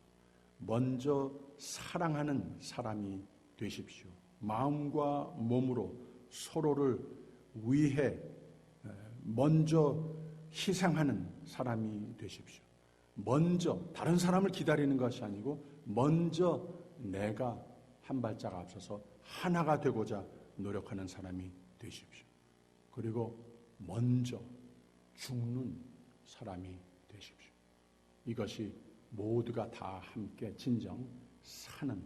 먼저 사랑하는 사람이 되십시오. 마음과 몸으로 서로를 위해 먼저 희생하는 사람이 되십시오. 먼저 다른 사람을 기다리는 것이 아니고 먼저 내가 한 발짝 앞서서 하나가 되고자 노력하는 사람이 되십시오. 그리고 먼저 죽는 사람이 되십시오. 이것이 모두가 다 함께 진정 사는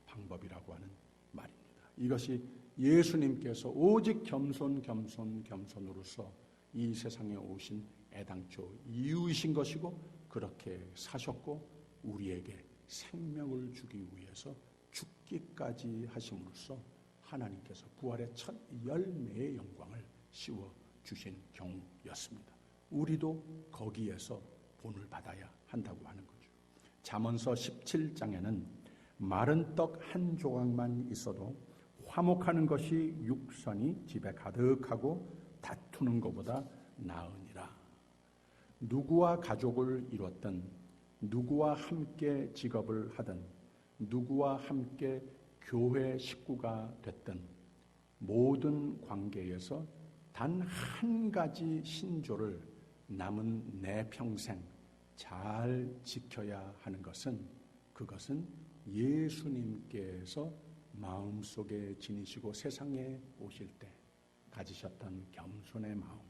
방법이라고 하는 말입니다. 이것이 예수님께서 오직 겸손으로서 이 세상에 오신 애당초 이유이신 것이고 그렇게 사셨고 우리에게 생명을 주기 위해서 죽기까지 하심으로써 하나님께서 부활의 첫 열매의 영광을 씌워 주신 경우였습니다. 우리도 거기에서 본을 받아야 한다고 하는 거죠. 잠언서 17장에는 마른 떡 한 조각만 있어도 화목하는 것이 육선이 집에 가득하고 다투는 것보다 나으니라. 누구와 가족을 이뤘든 누구와 함께 직업을 하든 누구와 함께 교회 식구가 됐든 모든 관계에서 단 한 가지 신조를 남은 내 평생 잘 지켜야 하는 것은 그것은 예수님께서 마음속에 지니시고 세상에 오실 때 가지셨던 겸손의 마음,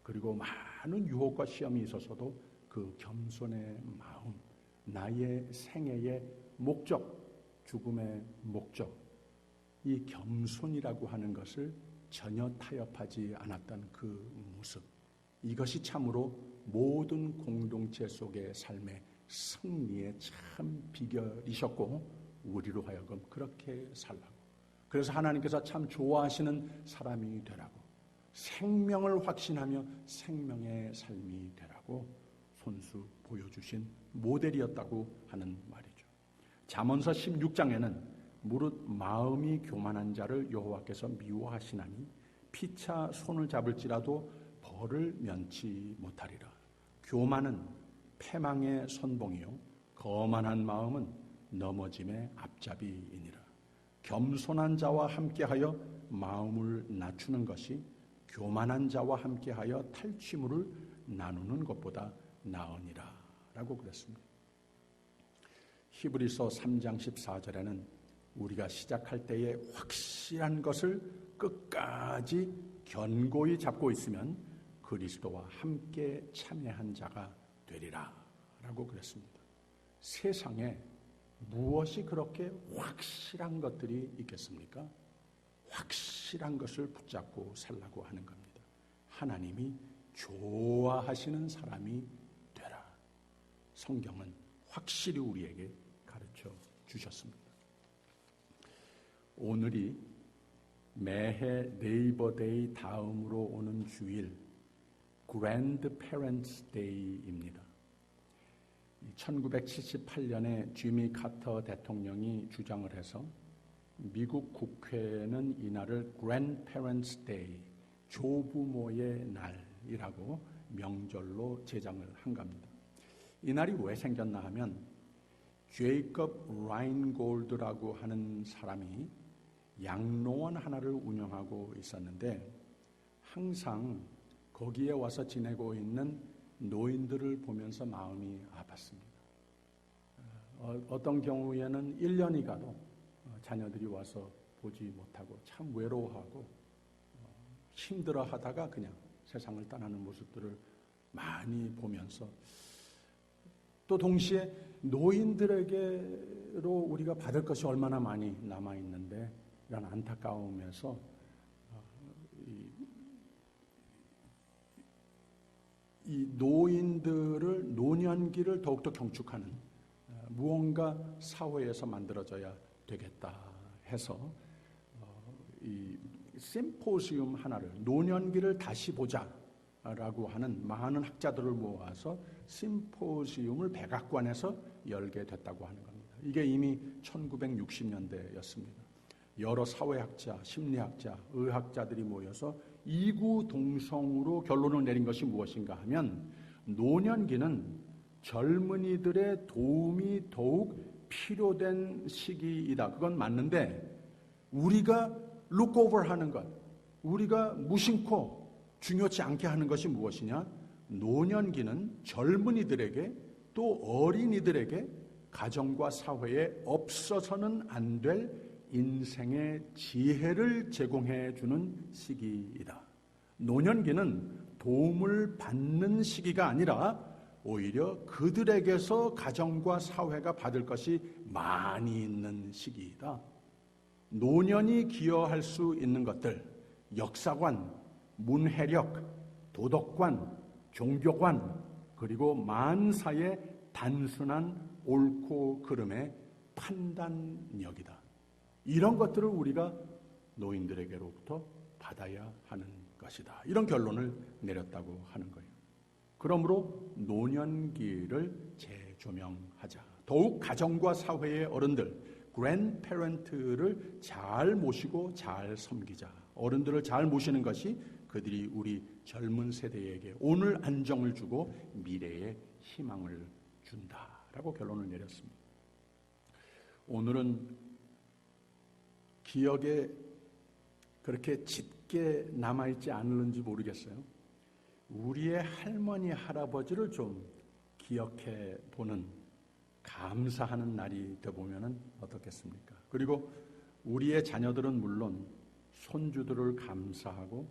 그리고 많은 유혹과 시험이 있어서도 그 겸손의 마음, 나의 생애의 목적, 죽음의 목적, 이 겸손이라고 하는 것을 전혀 타협하지 않았던 그 모습, 이것이 참으로 모든 공동체 속의 삶의 승리의 참 비결이셨고 우리로 하여금 그렇게 살라고, 그래서 하나님께서 참 좋아하시는 사람이 되라고, 생명을 확신하며 생명의 삶이 되라고 손수 보여주신 모델이었다고 하는 말이죠. 잠언서 16장에는 무릇 마음이 교만한 자를 여호와께서 미워하시나니 피차 손을 잡을지라도 벌을 면치 못하리라. 교만은 패망의 선봉이요 거만한 마음은 넘어짐의 앞잡이이니라. 겸손한 자와 함께하여 마음을 낮추는 것이 교만한 자와 함께하여 탈취물을 나누는 것보다 나으니라 라고 그랬습니다. 히브리서 3장 14절에는 우리가 시작할 때에 확실한 것을 끝까지 견고히 잡고 있으면 그리스도와 함께 참여한 자가 되리라 라고 그랬습니다. 세상에 무엇이 그렇게 확실한 것들이 있겠습니까? 확실한 것을 붙잡고 살라고 하는 겁니다. 하나님이 좋아하시는 사람이 되라. 성경은 확실히 우리에게 가르쳐 주셨습니다. 오늘이 매해 네이버데이 다음으로 오는 주일 Grandparents Day입니다. 1978년에 지미 카터 대통령이 주장을 해서 미국 국회는 이날을 Grandparents Day, 조부모의 날이라고 명절로 제정을 한 겁니다. 이날이 왜 생겼나 하면 제이컵 라인골드라고 하는 사람이 양로원 하나를 운영하고 있었는데 항상 거기에 와서 지내고 있는 노인들을 보면서 마음이 아팠습니다. 어떤 경우에는 1년이 가도 자녀들이 와서 보지 못하고 참 외로워하고 힘들어하다가 그냥 세상을 떠나는 모습들을 많이 보면서 또 동시에 노인들에게로 우리가 받을 것이 얼마나 많이 남아있는데 이런 안타까움에서 이 노인들을 노년기를 더욱더 경축하는 무언가 사회에서 만들어져야 되겠다 해서 이 심포지움 하나를 노년기를 다시 보자라고 하는 많은 학자들을 모아서 심포지움을 백악관에서 열게 됐다고 하는 겁니다. 이게 이미 1960년대였습니다. 여러 사회학자, 심리학자, 의학자들이 모여서 이구동성으로 결론을 내린 것이 무엇인가 하면 노년기는 젊은이들의 도움이 더욱 필요된 시기이다. 그건 맞는데 우리가 룩오버 하는 것, 우리가 무심코 중요치 않게 하는 것이 무엇이냐? 노년기는 젊은이들에게 또 어린이들에게 가정과 사회에 없어서는 안 될 인생의 지혜를 제공해 주는 시기이다. 노년기는 도움을 받는 시기가 아니라 오히려 그들에게서 가정과 사회가 받을 것이 많이 있는 시기이다. 노년이 기여할 수 있는 것들, 역사관, 문해력, 도덕관, 종교관, 그리고 만사의 단순한 옳고 그름의 판단력이다. 이런 것들을 우리가 노인들에게로부터 받아야 하는 것이다. 이런 결론을 내렸다고 하는 거예요. 그러므로 노년기를 재조명하자. 더욱 가정과 사회의 어른들, grandparent를 잘 모시고 잘 섬기자. 어른들을 잘 모시는 것이 그들이 우리 젊은 세대에게 오늘 안정을 주고 미래의 희망을 준다라고 결론을 내렸습니다. 오늘은 기억에 그렇게 짙게 남아있지 않을는지 모르겠어요. 우리의 할머니, 할아버지를 좀 기억해 보는, 감사하는 날이 되어보면 어떻겠습니까? 그리고 우리의 자녀들은 물론 손주들을 감사하고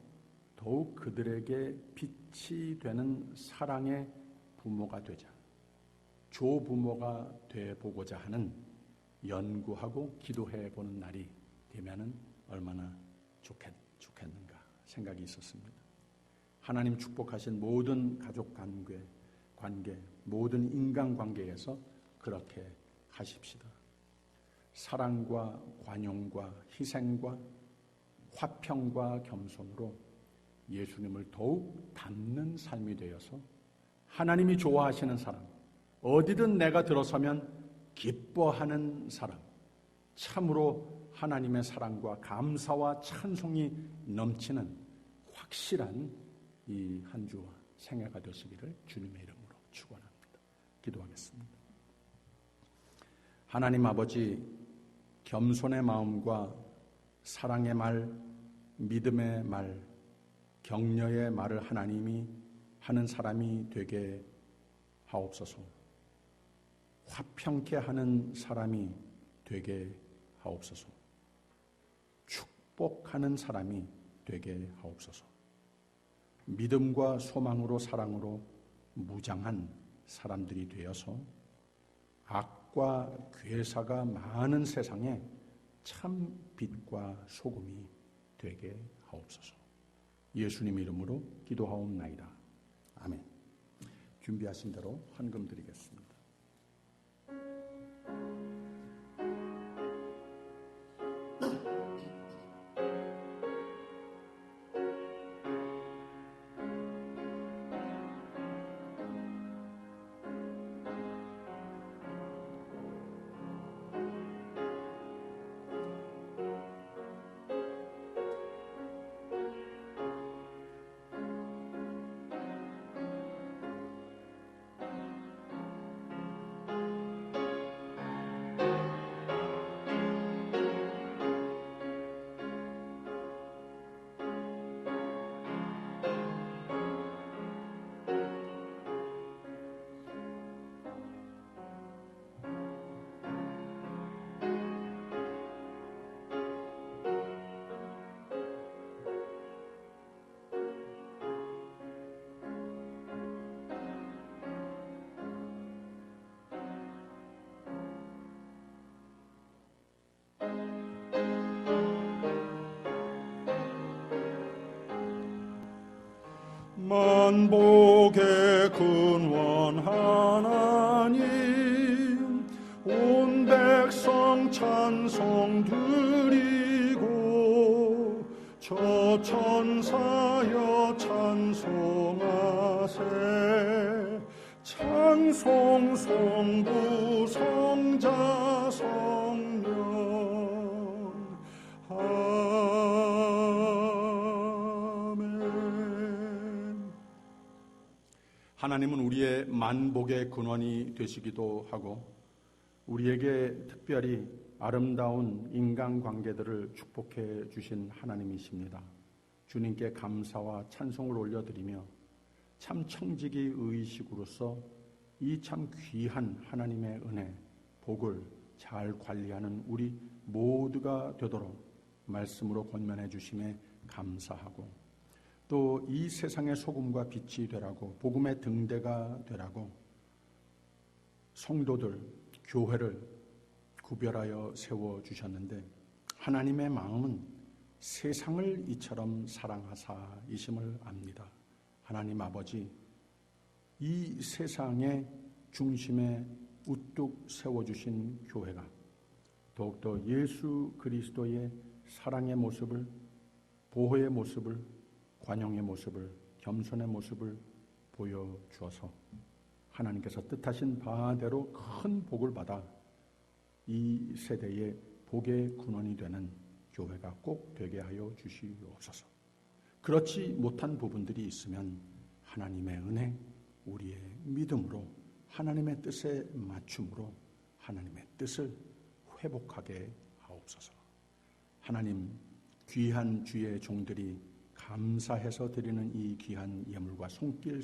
더욱 그들에게 빛이 되는 사랑의 부모가 되자, 조부모가 되어보고자 하는 연구하고 기도해 보는 날이 되면 얼마나 좋겠는가 생각이 있었습니다. 하나님 축복하신 모든 가족 관계, 모든 인간관계에서 그렇게 하십시다. 사랑과 관용과 희생과 화평과 겸손으로 예수님을 더욱 닮는 삶이 되어서 하나님이 좋아하시는 사람, 어디든 내가 들어서면 기뻐하는 사람, 참으로 하나님의 사랑과 감사와 찬송이 넘치는 확실한 이 한 주와 생애가 되시기를 주님의 이름으로 축원합니다. 기도하겠습니다. 하나님 아버지, 겸손의 마음과 사랑의 말, 믿음의 말, 격려의 말을 하나님이 하는 사람이 되게 하옵소서. 화평케 하는 사람이 되게 하옵소서. 축복하는 사람이 되게 하옵소서. 믿음과 소망으로 사랑으로 무장한 사람들이 되어서 악과 괴사가 많은 세상에 참 빛과 소금이 되게 하옵소서. 예수님 이름으로 기도하옵나이다. 아멘. 준비하신 대로 헌금 드리겠습니다. 만복의 근원 하나님, 온 백성 찬송 드리고 저 천사여 찬송하세. 찬송 성부 성자 성령 아멘. 하나님은 우리의 만복의 근원이 되시기도 하고 우리에게 특별히 아름다운 인간관계들을 축복해 주신 하나님이십니다. 주님께 감사와 찬송을 올려드리며 참 청지기 의식으로서 이 참 귀한 하나님의 은혜, 복을 잘 관리하는 우리 모두가 되도록 말씀으로 권면해 주심에 감사하고 또 이 세상의 소금과 빛이 되라고 복음의 등대가 되라고 성도들, 교회를 구별하여 세워주셨는데 하나님의 마음은 세상을 이처럼 사랑하사이심을 압니다. 하나님 아버지, 이 세상의 중심에 우뚝 세워주신 교회가 더욱더 예수 그리스도의 사랑의 모습을, 보호의 모습을, 관용의 모습을, 겸손의 모습을 보여주어서 하나님께서 뜻하신 바대로 큰 복을 받아 이 세대의 복의 근원이 되는 교회가 꼭 되게 하여 주시옵소서. 그렇지 못한 부분들이 있으면 하나님의 은혜, 우리의 믿음으로 하나님의 뜻에 맞춤으로 하나님의 뜻을 회복하게 하옵소서. 하나님, 귀한 주의 종들이 감사해서 드리는 이 귀한 예물과 손길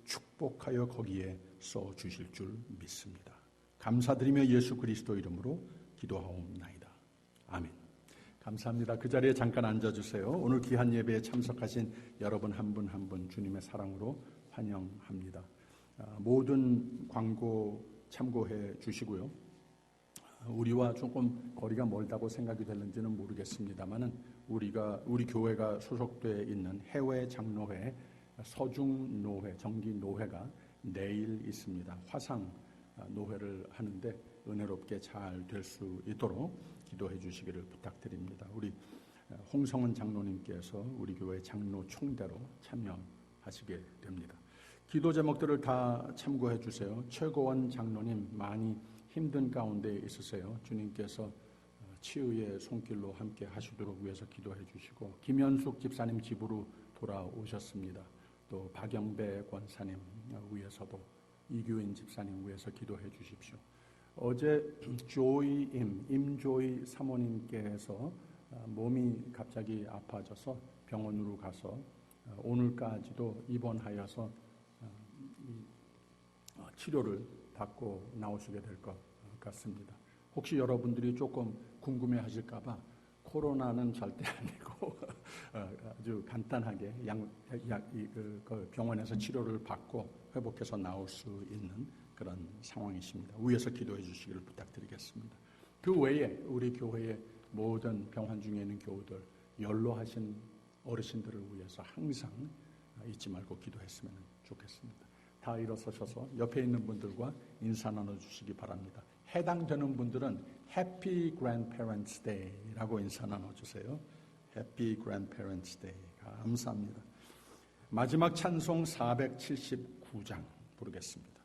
축복하여 거기에 써 주실 줄 믿습니다. 감사드리며 예수 그리스도 이름으로 기도하옵나이다. 아멘. 감사합니다. 그 자리에 잠깐 앉아주세요. 오늘 귀한 예배에 참석하신 여러분 한 분 한 분 주님의 사랑으로 환영합니다. 모든 광고 참고해 주시고요. 우리와 조금 거리가 멀다고 생각이 되는지는 모르겠습니다만은 우리 교회가 소속되어 있는 해외 장로회, 서중노회, 정기노회가 내일 있습니다. 화상 노회를 하는데 은혜롭게 잘 될 수 있도록 기도해 주시기를 부탁드립니다. 우리 홍성은 장로님께서 우리 교회 장로 총대로 참여하시게 됩니다. 기도 제목들을 다 참고해 주세요. 최고원 장로님 많이 힘든 가운데 있으세요. 주님께서 치유의 손길로 함께 하시도록 위해서 기도해 주시고 김현숙 집사님 집으로 돌아오셨습니다. 또 박영배 권사님 위해서도 이규인 집사님 위해서 기도해 주십시오. 어제 임조이 사모님께서 몸이 갑자기 아파져서 병원으로 가서 오늘까지도 입원하여서 치료를 받고 나오시게 될 것 같습니다. 혹시 여러분들이 조금 궁금해하실까봐 코로나는 절대 아니고 아주 간단하게 병원에서 치료를 받고 회복해서 나올 수 있는 그런 상황이십니다. 위에서 기도해 주시기를 부탁드리겠습니다. 그 외에 우리 교회의 모든 병환 중에 있는 교우들, 연로하신 어르신들을 위해서 항상 잊지 말고 기도했으면 좋겠습니다. 다 일어서셔서 옆에 있는 분들과 인사 나눠주시기 바랍니다. 해당되는 분들은 Happy Grandparents Day라고 인사 나눠주세요. Happy Grandparents Day. 감사합니다. 마지막 찬송 479장 부르겠습니다.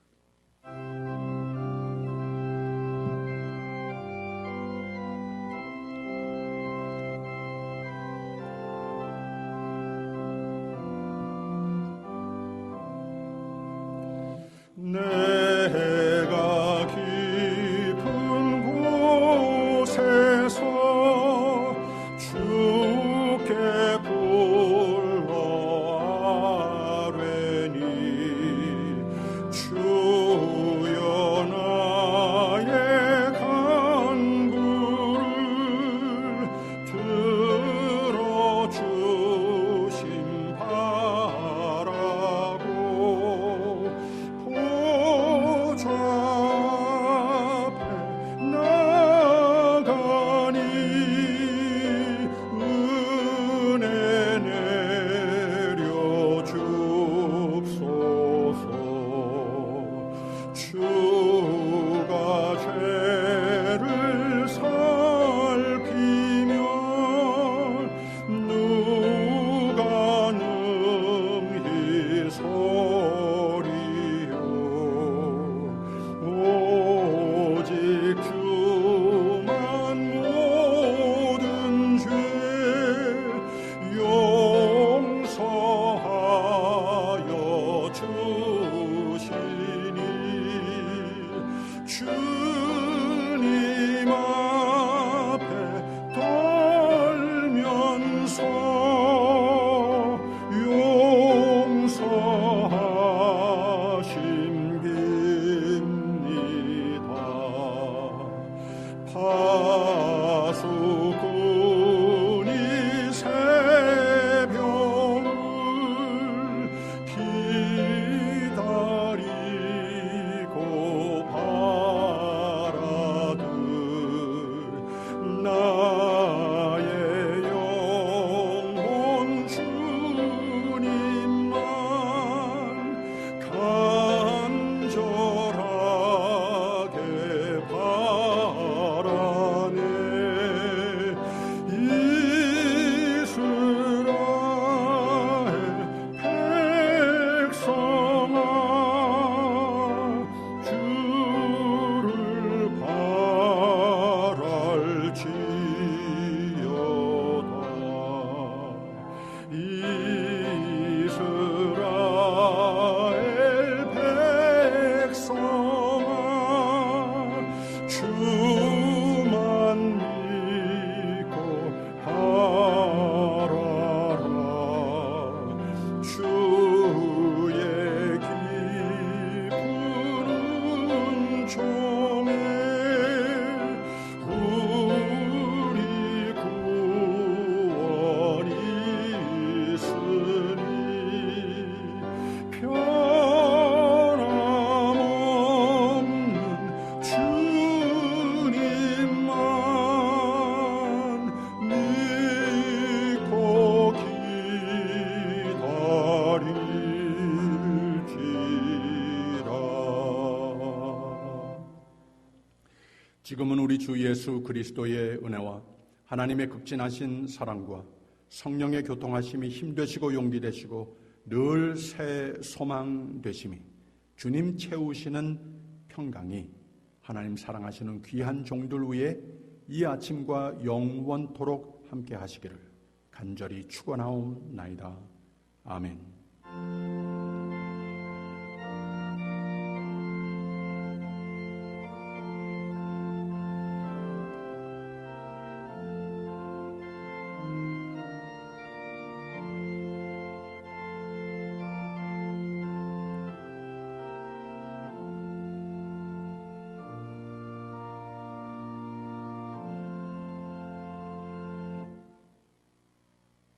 내가 깊은 곳에서 주께 불러 아뢰니 주여 야속꾼이 새벽을 기다리고 바라듯 나의 영혼 주님만 간절하게 바라네. 이스라엘 백성아 주를 바랄지어다. 이스라엘 백성아 주만 믿고 바라라. 주의 깊은 은총에 우리 구원이 있으니 변함없는 주님만 믿고 기다릴지라. 지금은 우리 주 예수 그리스도의 은혜와 하나님의 극진하신 사랑과 성령의 교통하심이 힘되시고 용기 되시고 늘 새 소망 되심이 주님 채우시는 평강이 하나님 사랑하시는 귀한 종들 위에 이 아침과 영원토록 함께 하시기를 간절히 축원하옵나이다. 아멘.